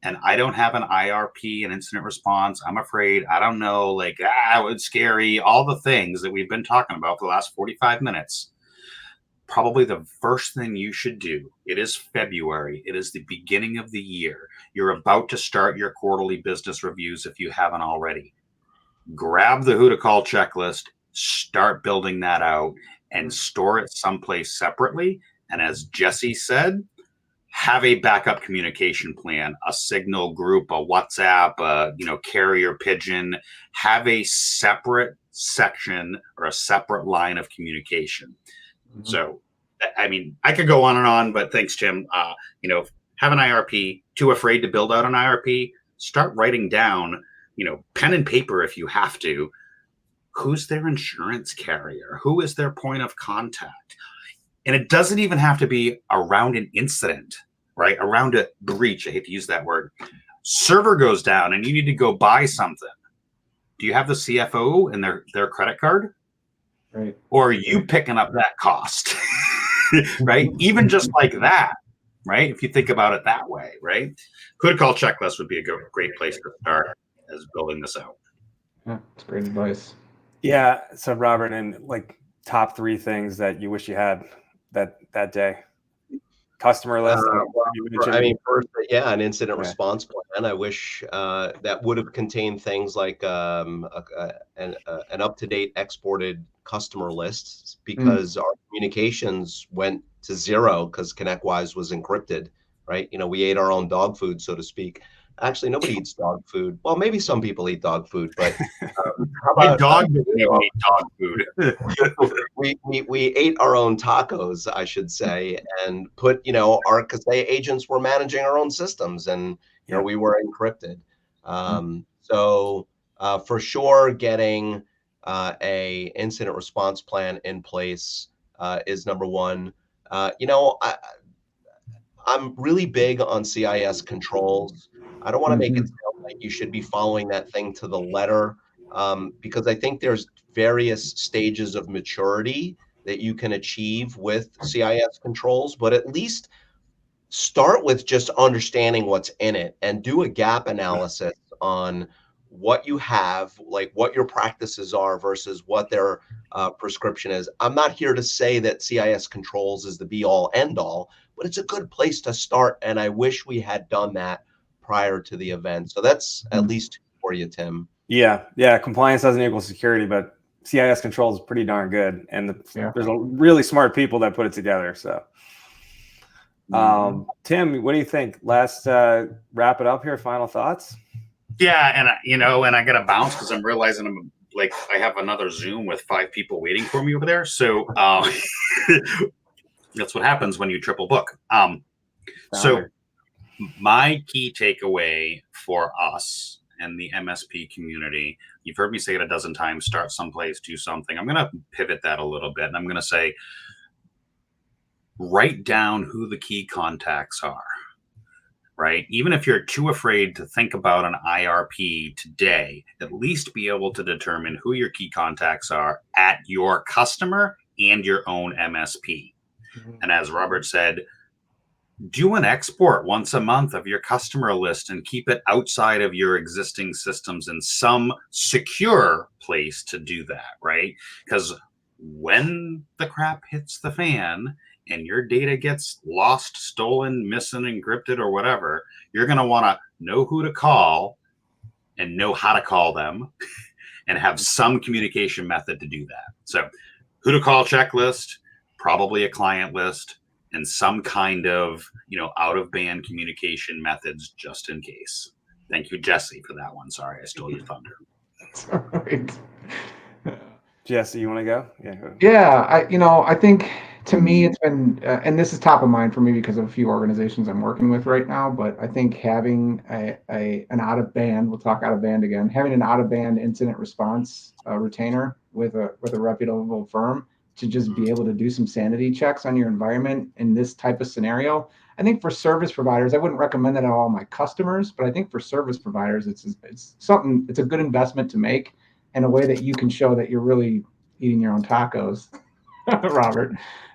and I don't have an IRP, an incident response, I'm afraid, I don't know, it's scary, all the things that we've been talking about for the last 45 minutes. Probably the first thing you should do. It is February. It is the beginning of the year. You're about to start your quarterly business reviews if you haven't already. Grab the who to call checklist, start building that out, and store it someplace separately. And as Jesse said, have a backup communication plan, a Signal group, a WhatsApp, carrier pigeon. Have a separate section or a separate line of communication. Mm-hmm. So, I mean, I could go on and on, but thanks, Tim. Have an IRP. Too afraid to build out an IRP? Start writing down, pen and paper if you have to. Who's their insurance carrier? Who is their point of contact? And it doesn't even have to be around an incident, right? Around a breach. I hate to use that word. Server goes down and you need to go buy something. Do you have the CFO and their credit card? Right. Or are you picking up that cost? Right? Even just like that, right? If you think about it that way, right? Who to call checklist would be a great place to start as building this out. Yeah, that's great advice. Yeah. So Robert, and top 3 things that you wish you had that day. customer list? You mentioned. First, yeah, an incident response plan. I wish that would have contained things like an up-to-date exported customer list, because our communications went to zero because ConnectWise was encrypted, right? We ate our own dog food, so to speak. Actually, nobody eats dog food. Well, maybe some people eat dog food, but how My about dog doesn't even eat dog food. we ate our own tacos, I should say, and put, because agents were managing our own systems, and we were encrypted. So for sure, getting a incident response plan in place is number one. I'm really big on CIS controls. I don't want to make it sound like you should be following that thing to the letter, because I think there's various stages of maturity that you can achieve with CIS controls, but at least start with just understanding what's in it and do a gap analysis on what you have, like what your practices are versus what their prescription is. I'm not here to say that CIS controls is the be all end all, but it's a good place to start. And I wish we had done that prior to the event. So that's at least for you, Tim. Yeah. Compliance doesn't equal security, but CIS control is pretty darn good. And there's a really smart people that put it together. So, Tim, what do you think? Last wrap it up here. Final thoughts? Yeah, and I got to bounce because I'm realizing I'm like I have another Zoom with 5 people waiting for me over there. So that's what happens when you triple book. So my key takeaway for us and the MSP community, you've heard me say it a dozen times: start someplace, do something. I'm going to pivot that a little bit, and I'm going to say, write down who the key contacts are. Right? Even if you're too afraid to think about an IRP today, at least be able to determine who your key contacts are at your customer and your own MSP. And as Robert said, do an export once a month of your customer list and keep it outside of your existing systems in some secure place to do that, right? Because when the crap hits the fan and your data gets lost, stolen, missing, encrypted, or whatever, you're going to want to know who to call and know how to call them and have some communication method to do that. So who to call checklist, probably a client list, and some kind of, out of band communication methods just in case. Thank you, Jesse, for that one. Sorry, I stole your thunder. That's all right. Jesse, you want to go? Yeah, I think to me it's been, and this is top of mind for me because of a few organizations I'm working with right now. But I think having an out of band, we'll talk out of band again, having an out of band incident response retainer with a reputable firm to just be able to do some sanity checks on your environment in this type of scenario. I think for service providers, I wouldn't recommend that to all my customers, but I think for service providers, it's a good investment to make in a way that you can show that you're really eating your own tacos, Robert,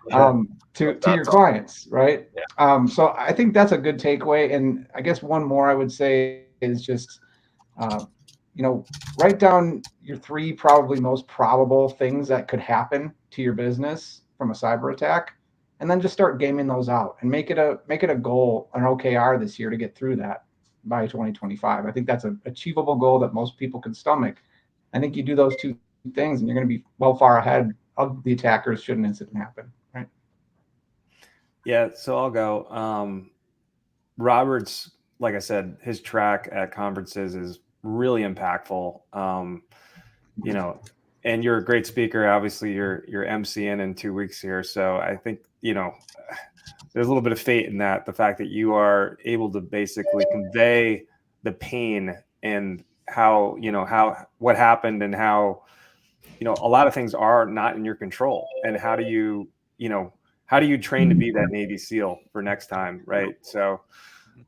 to your clients, right? Yeah. So I think that's a good takeaway. And I guess one more I would say is just, write down your 3 probably most probable things that could happen to your business from a cyber attack, and then just start gaming those out and make it a goal, an OKR this year to get through that by 2025. I think that's an achievable goal that most people can stomach. I think you do those 2 things and you're going to be well far ahead of the attackers should an incident happen, right? Yeah, so I'll go. Robert's, like I said, his track at conferences is really impactful. And you're a great speaker. Obviously, you're MCing in 2 weeks here, so I think there's a little bit of fate in that. The fact that you are able to basically convey the pain and how what happened and how a lot of things are not in your control, and how do you train to be that Navy SEAL for next time, right? So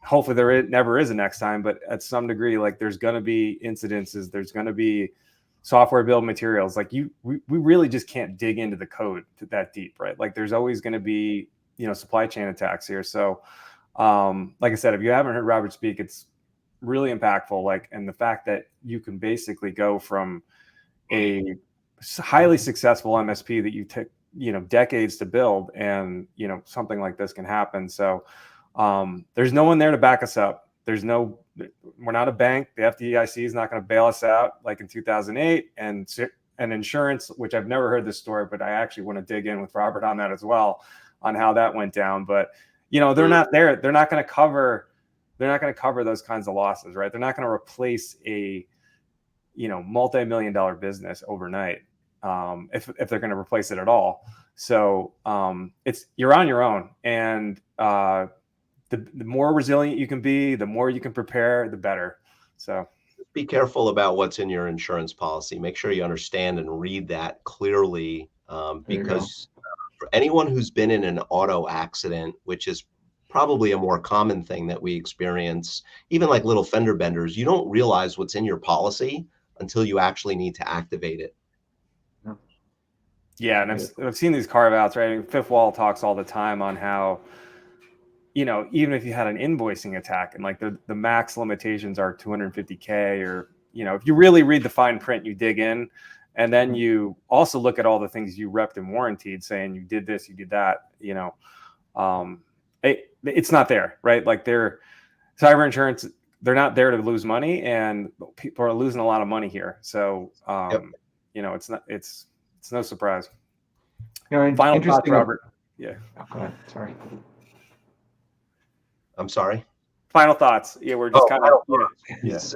hopefully there never is a next time, but at some degree, like there's going to be incidences, there's going to be software build materials. Like we really just can't dig into the code that deep, right? Like there's always going to be supply chain attacks here. So like I said, if you haven't heard Robert speak, it's really impactful. And the fact that you can basically go from a highly successful MSP that you decades to build, and something like this can happen. So there's no one there to back us up. We're not a bank. The FDIC is not going to bail us out like in 2008, and insurance, which I've never heard this story, but I actually want to dig in with Robert on that as well, on how that went down. But they're not there. They're not going to cover those kinds of losses, right? They're not going to replace a multi-million-dollar business overnight, if they're going to replace it at all. So you're on your own, and the more resilient you can be, the more you can prepare, the better. So be careful about what's in your insurance policy. Make sure you understand and read that clearly, because for anyone who's been in an auto accident, which is probably a more common thing that we experience, even like little fender benders, you don't realize what's in your policy until you actually need to activate it. Yeah, and I've seen these carve outs, right? I mean, Fifth Wall talks all the time on how, even if you had an invoicing attack, and like the max limitations are 250K, or if you really read the fine print, you dig in, and then you also look at all the things you repped and warranted, saying you did this, you did that. It's not there, right? Like cyber insurance, they're not there to lose money, and people are losing a lot of money here. So it's no surprise. Final thoughts, Robert. Yeah. Oh, go ahead. Sorry. I'm sorry. Final thoughts. Yeah, we're just kind of. Yes.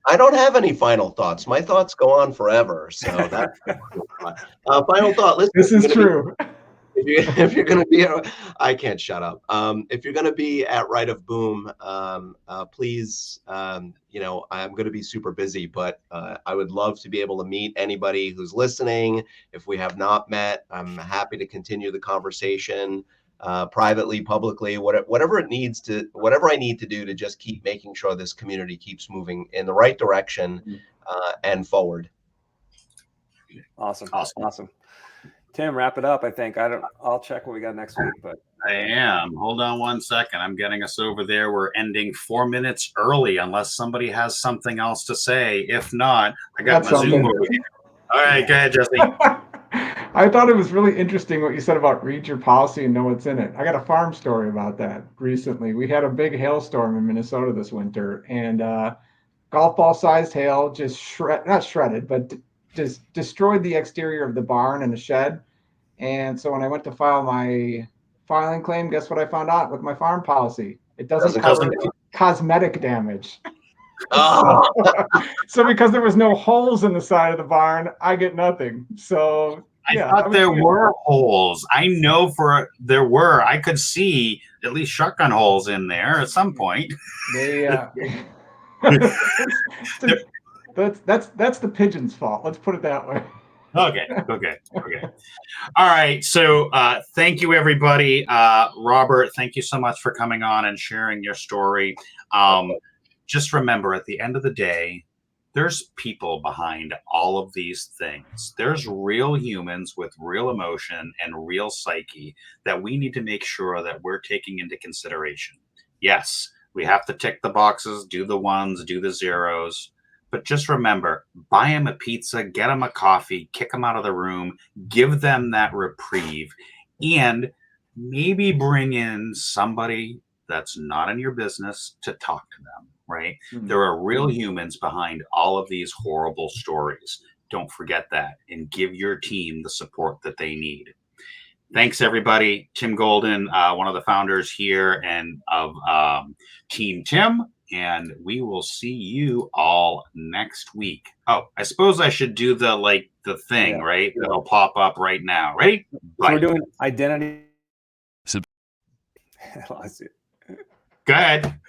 I don't have any final thoughts. My thoughts go on forever. So that's final thought. Listen, this is true. If you're going to be, I can't shut up. If you're going to be at Right of Boom, please, I'm going to be super busy, but I would love to be able to meet anybody who's listening. If we have not met, I'm happy to continue the conversation, privately, publicly, whatever I need to do to just keep making sure this community keeps moving in the right direction, and forward. Awesome. Tim, wrap it up. I think I'll check what we got next week, but I am. Hold on one second. I'm getting us over there. We're ending 4 minutes early, unless somebody has something else to say. If not, I got my Zoom over here. All right, go ahead, Jesse. I thought it was really interesting what you said about read your policy and know what's in it. I got a farm story about that recently. We had a big hailstorm in Minnesota this winter, and golf ball sized hail just not shredded, but just destroyed the exterior of the barn and the shed. And so when I went to file my filing claim, guess what I found out with my farm policy? It doesn't cover cosmetic damage. Oh. So because there was no holes in the side of the barn, I get nothing. So I thought there were holes. I know there were. I could see at least shotgun holes in there at some point. That's the pigeon's fault. Let's put it that way. Okay. All right. So thank you, everybody. Robert, thank you so much for coming on and sharing your story. Just remember, at the end of the day, there's people behind all of these things. There's real humans with real emotion and real psyche that we need to make sure that we're taking into consideration. Yes, we have to tick the boxes, do the ones, do the zeros. But just remember, buy them a pizza, get them a coffee, kick them out of the room, give them that reprieve, and maybe bring in somebody that's not in your business to talk to them, right? Mm-hmm. There are real humans behind all of these horrible stories. Don't forget that, and give your team the support that they need. Thanks, everybody. Tim Golden, one of the founders here and of Team Tim. And we will see you all next week. Oh, I suppose I should do the thing, right? That'll pop up right now, right? So we're doing identity. Go ahead.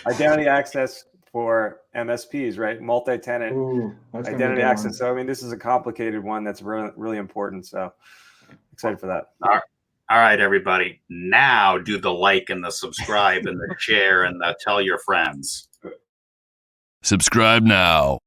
Identity access for MSPs, right? Multi-tenant identity access. So, I mean, this is a complicated one that's really, really important. So excited for that. All right, everybody. Now do the like and the subscribe and the share and the tell your friends. Subscribe now.